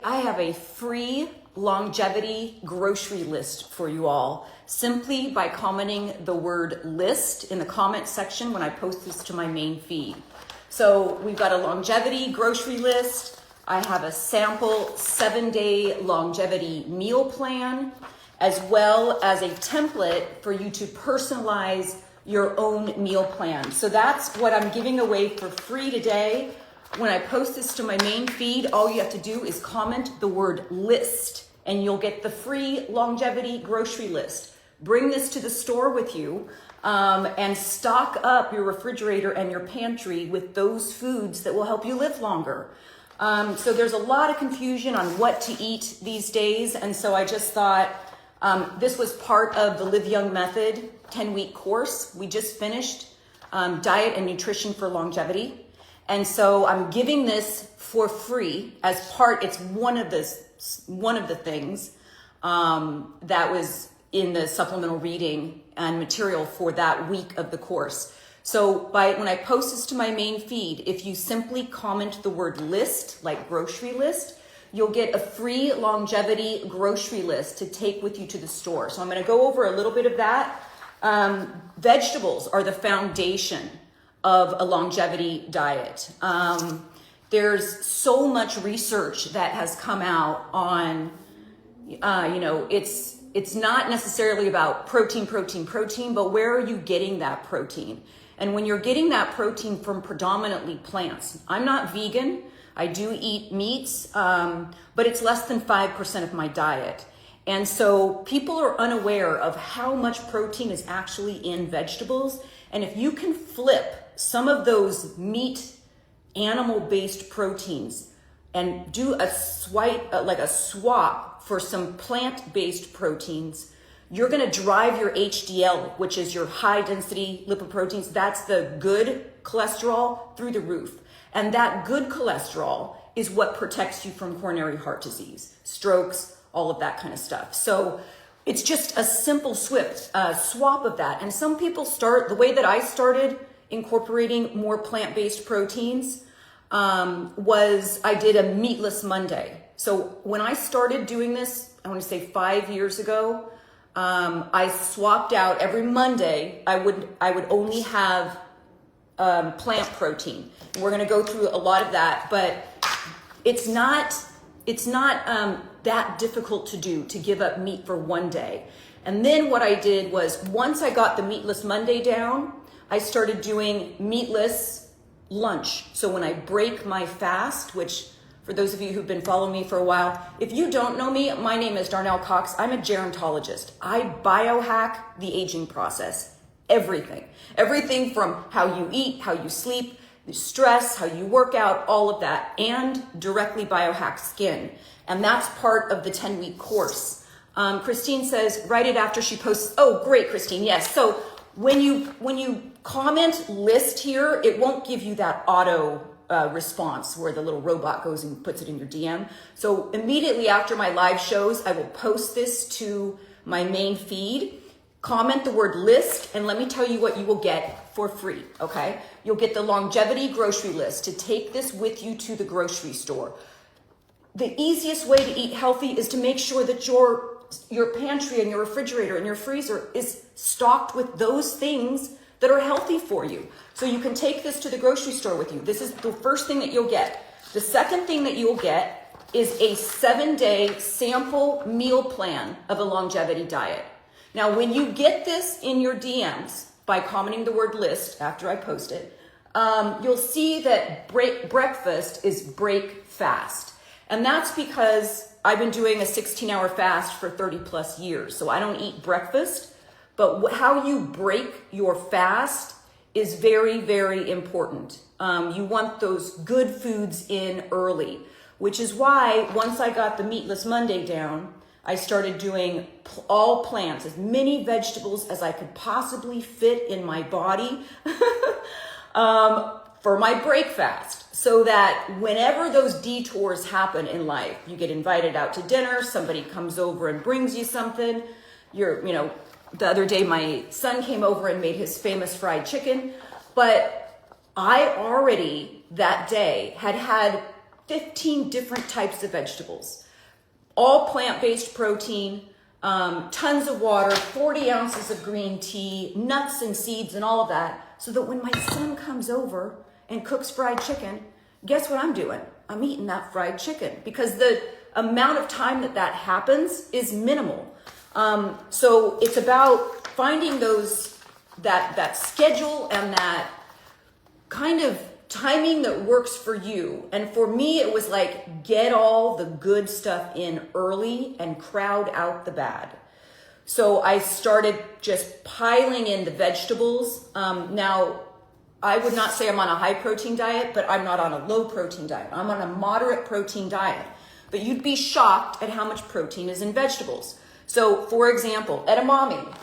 I have a free longevity grocery list for you all simply by commenting the word list in the comment section when I post this to my main feed. So we've got a longevity grocery list. I have a sample 7-day longevity meal plan, as well as a template for you to personalize your own meal plan. So that's what I'm giving away for free today. When I post this to my main feed, all you have to do is comment the word list and you'll get the free longevity grocery list. Bring this to the store with you and stock up your refrigerator and your pantry with those foods that will help you live longer. So there's a lot of confusion on what to eat these days. And so I just thought this was part of the Live Young Method 10-week course. We just finished diet and nutrition for longevity. And so I'm giving this for free as part, it's one of the things that was in the supplemental reading and material for that week of the course. So when I post this to my main feed, if you simply comment the word list, like grocery list, you'll get a free longevity grocery list to take with you to the store. So I'm gonna go over a little bit of that. Vegetables are the foundation of a longevity diet. There's so much research that has come out on, it's not necessarily about protein, but where are you getting that protein? And when you're getting that protein from predominantly plants, I'm not vegan, I do eat meats, but it's less than 5% of my diet. And so people are unaware of how much protein is actually in vegetables. And if you can flip some of those meat, animal-based proteins and do a swap for some plant-based proteins, you're gonna drive your HDL, which is your high-density lipoproteins, that's the good cholesterol, through the roof. And that good cholesterol is what protects you from coronary heart disease, strokes, all of that kind of stuff. So it's just a simple swap of that. And some people start, the way that I started incorporating more plant-based proteins was I did a meatless Monday. So when I started doing this, I want to say 5 years ago, I swapped out every Monday. I would only have plant protein. We're going to go through a lot of that, but it's not that difficult to do, to give up meat for one day. And then what I did was, once I got the meatless Monday down, I started doing meatless lunch. So when I break my fast, which for those of you who've been following me for a while, if you don't know me, my name is Darnell Cox. I'm a gerontologist. I biohack the aging process, everything. Everything from how you eat, how you sleep, the stress, how you work out, all of that, and directly biohack skin. And that's part of the 10-week course. Christine says, write it after she posts. Oh, great, Christine, yes. So when you comment list here, it won't give you that auto response where the little robot goes and puts it in your DM. So immediately after my live shows, I will post this to my main feed. Comment the word list, and let me tell you what you will get for free, okay? You'll get the longevity grocery list to take this with you to the grocery store. The easiest way to eat healthy is to make sure that your pantry and your refrigerator and your freezer is stocked with those things that are healthy for you. So you can take this to the grocery store with you. This is the first thing that you'll get. The second thing that you'll get is a 7-day sample meal plan of a longevity diet. Now, when you get this in your DMs by commenting the word list after I post it, you'll see that breakfast is break fast. And that's because I've been doing a 16-hour fast for 30 plus years. So I don't eat breakfast, but how you break your fast is very, very important. You want those good foods in early, which is why once I got the meatless Monday down, I started doing all plants, as many vegetables as I could possibly fit in my body for my break fast, so that whenever those detours happen in life, you get invited out to dinner, somebody comes over and brings you something, the other day my son came over and made his famous fried chicken, but I already that day had 15 different types of vegetables, all plant-based protein, tons of water, 40 ounces of green tea, nuts and seeds and all of that, so that when my son comes over and cooks fried chicken, guess what I'm doing? I'm eating that fried chicken, because the amount of time that happens is minimal. So it's about finding that schedule and that kind of timing that works for you. And for me, it was like, get all the good stuff in early and crowd out the bad. So I started just piling in the vegetables. Now, I would not say I'm on a high protein diet, but I'm not on a low protein diet. I'm on a moderate protein diet. But you'd be shocked at how much protein is in vegetables. So for example, edamame,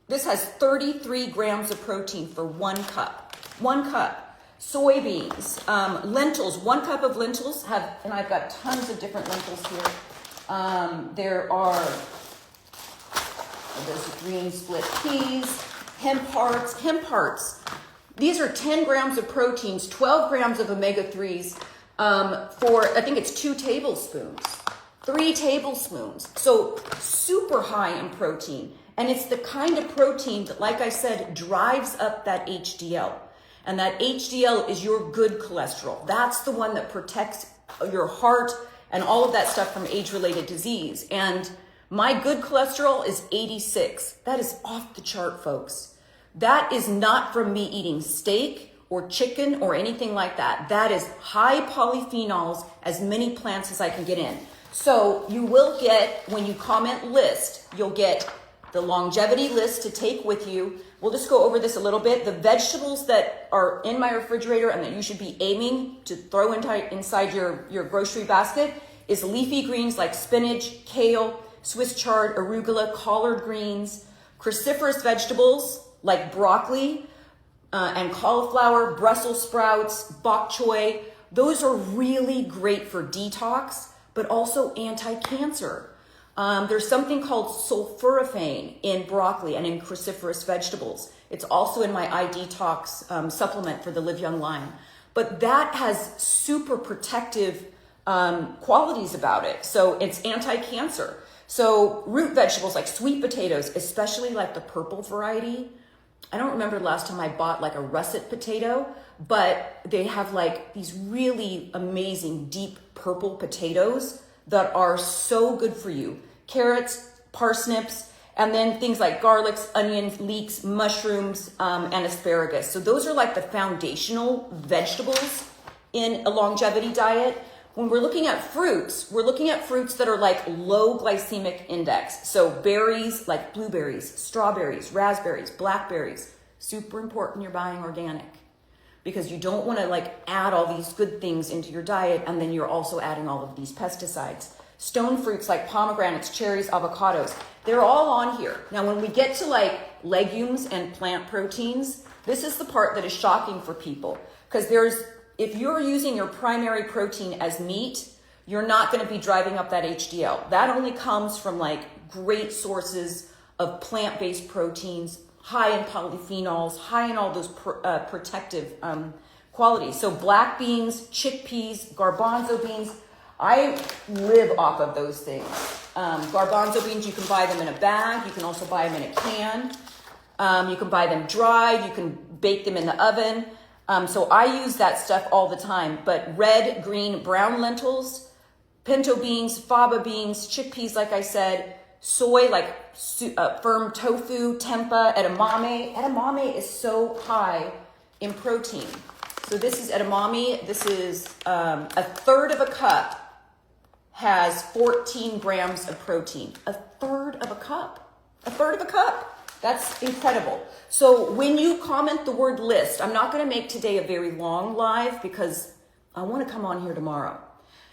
this has 33 grams of protein for 1 cup. 1 cup. Soybeans, lentils, 1 cup of lentils have, and I've got tons of different lentils here. There's green split peas, hemp hearts. These are 10 grams of proteins, 12 grams of omega-3s for, I think it's 2 tablespoons, 3 tablespoons. So super high in protein. And it's the kind of protein that, like I said, drives up that HDL. And that HDL is your good cholesterol. That's the one that protects your heart and all of that stuff from age-related disease. And my good cholesterol is 86. That is off the chart, folks. That is not from me eating steak or chicken or anything like that. That is high polyphenols, as many plants as I can get in. So you will get, when you comment list, you'll get the longevity list to take with you. We'll just go over this a little bit. The vegetables that are in my refrigerator and that you should be aiming to throw inside your grocery basket is leafy greens like spinach, kale, Swiss chard, arugula, collard greens, cruciferous vegetables like broccoli and cauliflower, Brussels sprouts, bok choy. Those are really great for detox, but also anti-cancer. There's something called sulforaphane in broccoli and in cruciferous vegetables. It's also in my iDetox supplement for the Live Young line. But that has super protective qualities about it. So it's anti-cancer. So root vegetables like sweet potatoes, especially like the purple variety. I don't remember the last time I bought like a russet potato, but they have like these really amazing deep purple potatoes that are so good for you. Carrots, parsnips, and then things like garlics, onions, leeks, mushrooms, and asparagus. So those are like the foundational vegetables in a longevity diet. When we're looking at fruits that are like low glycemic index. So berries like blueberries, strawberries, raspberries, blackberries. Super important you're buying organic, because you don't want to like add all these good things into your diet and then you're also adding all of these pesticides. Stone fruits like pomegranates, cherries, avocados, they're all on here. Now, when we get to like legumes and plant proteins, this is the part that is shocking for people, because if you're using your primary protein as meat, you're not going to be driving up that HDL. That only comes from like great sources of plant-based proteins, high in polyphenols, high in all those protective qualities. So black beans, chickpeas, garbanzo beans, I live off of those things. Garbanzo beans, you can buy them in a bag. You can also buy them in a can. You can buy them dried. You can bake them in the oven. So I use that stuff all the time. But red, green, brown lentils, pinto beans, faba beans, chickpeas, like I said, soy, like firm tofu, tempeh, edamame. Edamame is so high in protein. So this is edamame. This is a third of a cup has 14 grams of protein. A third of a cup. A third of a cup. That's incredible. So when you comment the word list, I'm not going to make today a very long live because I want to come on here tomorrow.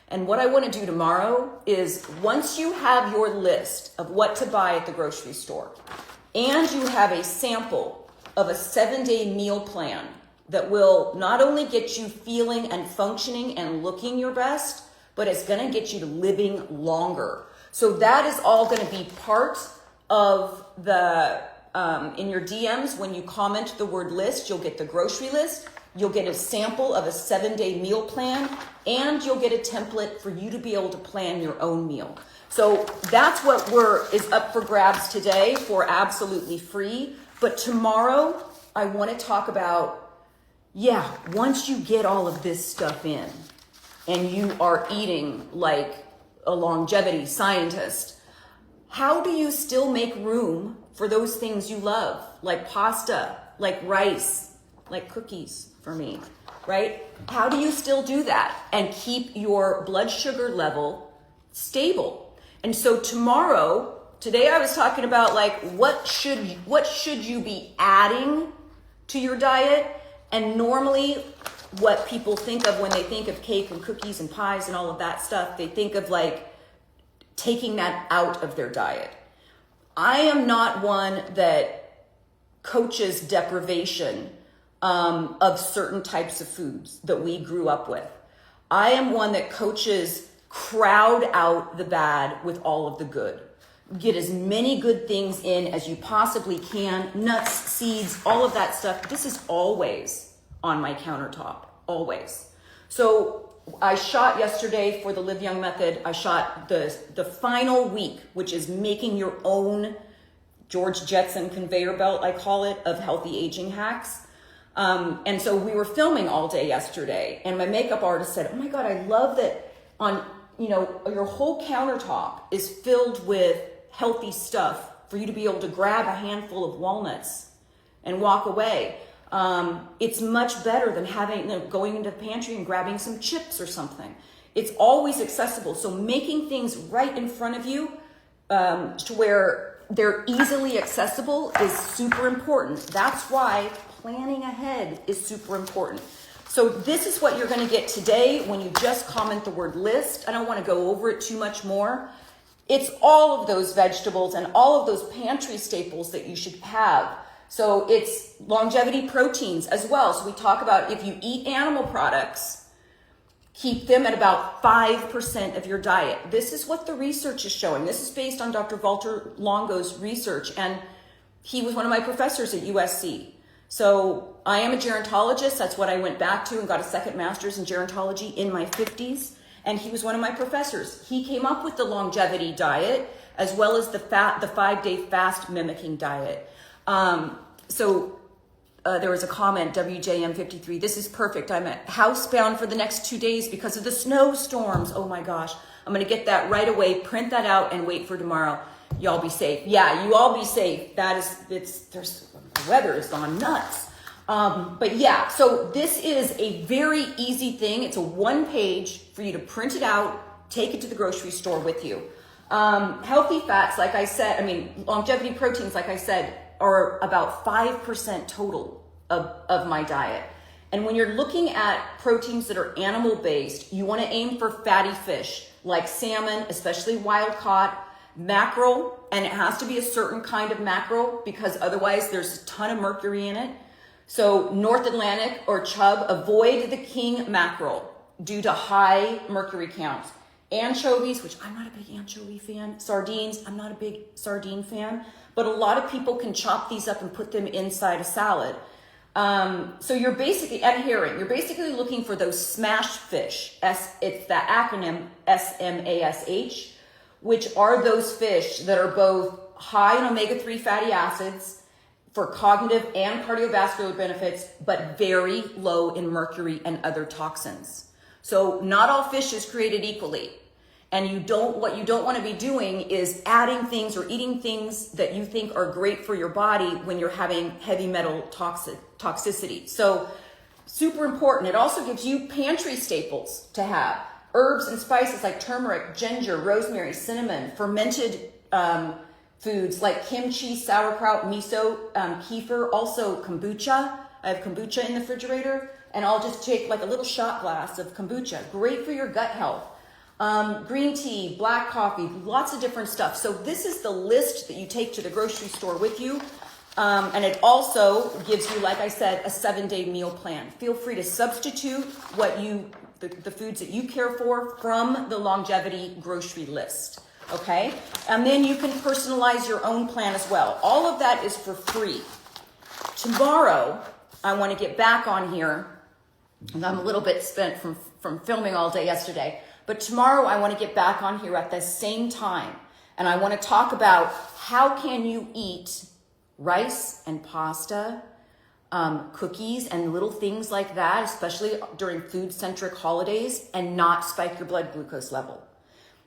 And what I want to do tomorrow is, once you have your list of what to buy at the grocery store and you have a sample of a 7-day meal plan that will not only get you feeling and functioning and looking your best, but it's going to get you to living longer. So that is all going to be part of the, in your DMs, when you comment the word list, you'll get the grocery list. You'll get a sample of a 7-day meal plan, and you'll get a template for you to be able to plan your own meal. So that's what is up for grabs today for absolutely free. But tomorrow, I want to talk about, once you get all of this stuff in and you are eating like a longevity scientist, how do you still make room for those things you love, like pasta, like rice, like cookies for me, right? How do you still do that and keep your blood sugar level stable? And so today I was talking about like what should you be adding to your diet? And normally what people think of when they think of cake and cookies and pies and all of that stuff, they think of like taking that out of their diet. I am not one that coaches deprivation of certain types of foods that we grew up with. I am one that coaches crowd out the bad with all of the good. Get as many good things in as you possibly can, nuts, seeds, all of that stuff. This is always on my countertop, always. So I shot yesterday for the Live Young Method. I shot the final week, which is making your own George Jetson conveyor belt, I call it, of healthy aging hacks. And so we were filming all day yesterday, and my makeup artist said, "Oh my God, I love that your whole countertop is filled with healthy stuff for you to be able to grab a handful of walnuts and walk away. It's much better than going into the pantry and grabbing some chips or something. It's always accessible. So making things right in front of you to where they're easily accessible is super important. That's why planning ahead is super important. So this is what you're going to get today when you just comment the word list. I don't want to go over it too much more. It's all of those vegetables and all of those pantry staples that you should have. So it's longevity proteins as well. So we talk about if you eat animal products, keep them at about 5% of your diet. This is what the research is showing. This is based on Dr. Valter Longos' research, and he was one of my professors at USC. So I am a gerontologist. That's what I went back to and got a second master's in gerontology in my 50s. And he was one of my professors. He came up with the longevity diet as well as the 5-day fast mimicking diet. There was a comment, WJM53, this is perfect. I'm housebound for the next 2 days because of the snowstorms. Oh my gosh. I'm going to get that right away, print that out, and wait for tomorrow. Y'all be safe. Yeah, you all be safe. The weather has gone nuts. So this is a very easy thing. It's a 1-page for you to print it out, take it to the grocery store with you. Healthy fats, like I said, longevity proteins, like I said, are about 5% total of my diet. And when you're looking at proteins that are animal-based, you want to aim for fatty fish like salmon, especially wild-caught, mackerel, and it has to be a certain kind of mackerel because otherwise there's a ton of mercury in it. So North Atlantic or chub, avoid the king mackerel due to high mercury counts. Anchovies, which I'm not a big anchovy fan. Sardines, I'm not a big sardine fan. But a lot of people can chop these up and put them inside a salad. So you're basically, and herring, you're basically looking for those smashed fish. It's the acronym SMASH, which are those fish that are both high in omega-3 fatty acids for cognitive and cardiovascular benefits, but very low in mercury and other toxins. So not all fish is created equally. And what you don't want to be doing is adding things or eating things that you think are great for your body when you're having heavy metal toxicity. So super important. It also gives you pantry staples to have. Herbs and spices like turmeric, ginger, rosemary, cinnamon, fermented foods like kimchi, sauerkraut, miso, kefir, also kombucha. I have kombucha in the refrigerator, and I'll just take like a little shot glass of kombucha. Great for your gut health. Green tea, black coffee, lots of different stuff. So this is the list that you take to the grocery store with you. And it also gives you, like I said, a 7-day meal plan. Feel free to substitute the foods that you care for from the longevity grocery list. Okay? And then you can personalize your own plan as well. All of that is for free. Tomorrow, I want to get back on here And I'm a little bit spent from filming all day yesterday. But tomorrow I want to get back on here at the same time. And I want to talk about how can you eat rice and pasta, cookies and little things like that, especially during food-centric holidays, and not spike your blood glucose level.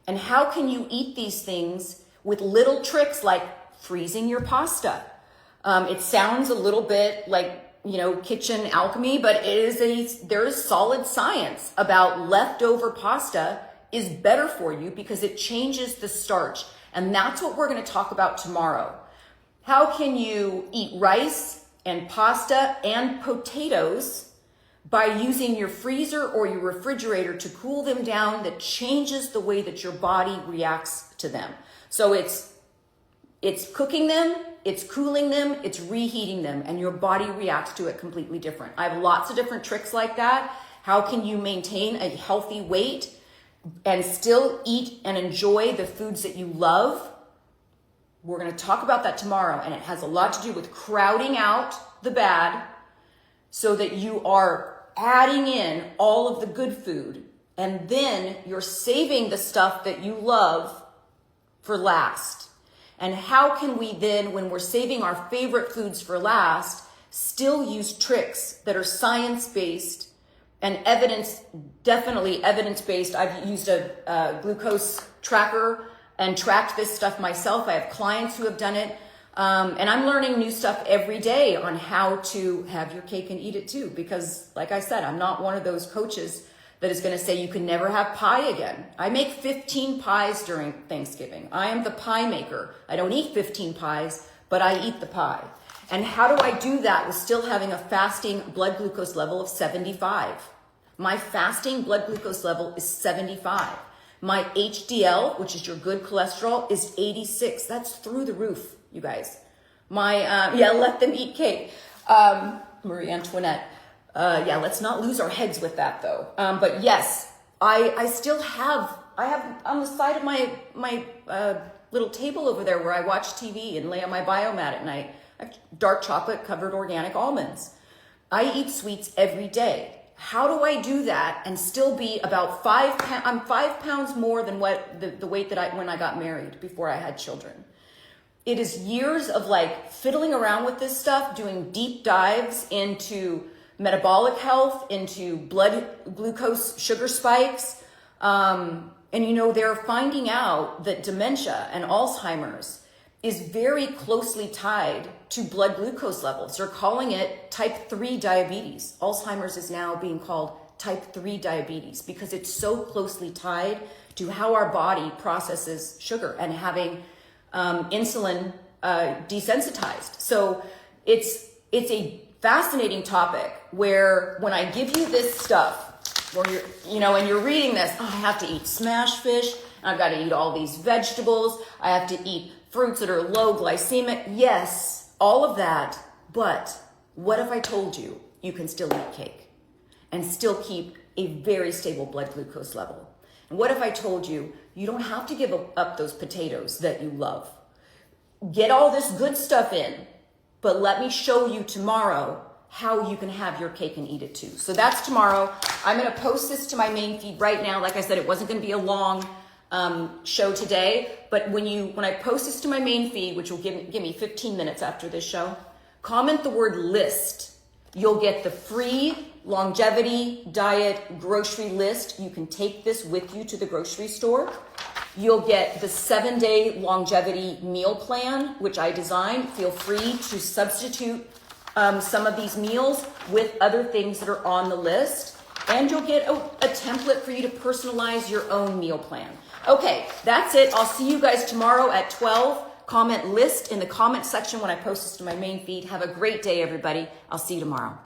And how can you eat these things with little tricks like freezing your pasta? It sounds a little bit like, kitchen alchemy, but there is solid science about leftover pasta is better for you because it changes the starch. And that's what we're going to talk about tomorrow. How can you eat rice and pasta and potatoes by using your freezer or your refrigerator to cool them down that changes the way that your body reacts to them? So it's cooking them, it's cooling them, it's reheating them, and your body reacts to it completely different. I have lots of different tricks like that. How can you maintain a healthy weight and still eat and enjoy the foods that you love? We're going to talk about that tomorrow, and it has a lot to do with crowding out the bad so that you are adding in all of the good food, and then you're saving the stuff that you love for last. And how can we then, when we're saving our favorite foods for last, still use tricks that are science-based and definitely evidence-based. I've used a glucose tracker and tracked this stuff myself. I have clients who have done it. And I'm learning new stuff every day on how to have your cake and eat it too. Because like I said, I'm not one of those coaches that is going to say you can never have pie again. I make 15 pies during Thanksgiving. I am the pie maker. I don't eat 15 pies, but I eat the pie. And how do I do that with still having a fasting blood glucose level of 75? My fasting blood glucose level is 75. My HDL, which is your good cholesterol, is 86. That's through the roof, you guys. Let them eat cake. Marie Antoinette. Let's not lose our heads with that though. But yes, I have on the side of my little table over there where I watch TV and lay on my biomat at night, I have dark chocolate covered organic almonds. I eat sweets every day. How do I do that and still be about 5 pounds? I'm 5 pounds more than what the weight that when I got married before I had children. It is years of fiddling around with this stuff, doing deep dives into metabolic health, into blood glucose sugar spikes. They're finding out that dementia and Alzheimer's is very closely tied to blood glucose levels. They're calling it type 3 diabetes. Alzheimer's is now being called type 3 diabetes because it's so closely tied to how our body processes sugar and having insulin desensitized. So it's a fascinating topic where when I give you this stuff, where and you're reading this, I have to eat smash fish, and I've got to eat all these vegetables, I have to eat fruits that are low glycemic. Yes, all of that. But what if I told you you can still eat cake and still keep a very stable blood glucose level? And what if I told you you don't have to give up those potatoes that you love? Get all this good stuff in, but let me show you tomorrow how you can have your cake and eat it too. So that's tomorrow. I'm going to post this to my main feed right now. Like I said, it wasn't going to be a long show today, but when I post this to my main feed, which will give me 15 minutes after this show, comment the word list. You'll get the free longevity diet grocery list. You can take this with you to the grocery store. You'll get the 7-day longevity meal plan, which I designed. Feel free to substitute some of these meals with other things that are on the list. And you'll get a template for you to personalize your own meal plan. Okay, that's it. I'll see you guys tomorrow at 12. Comment list in the comment section when I post this to my main feed. Have a great day, everybody. I'll see you tomorrow.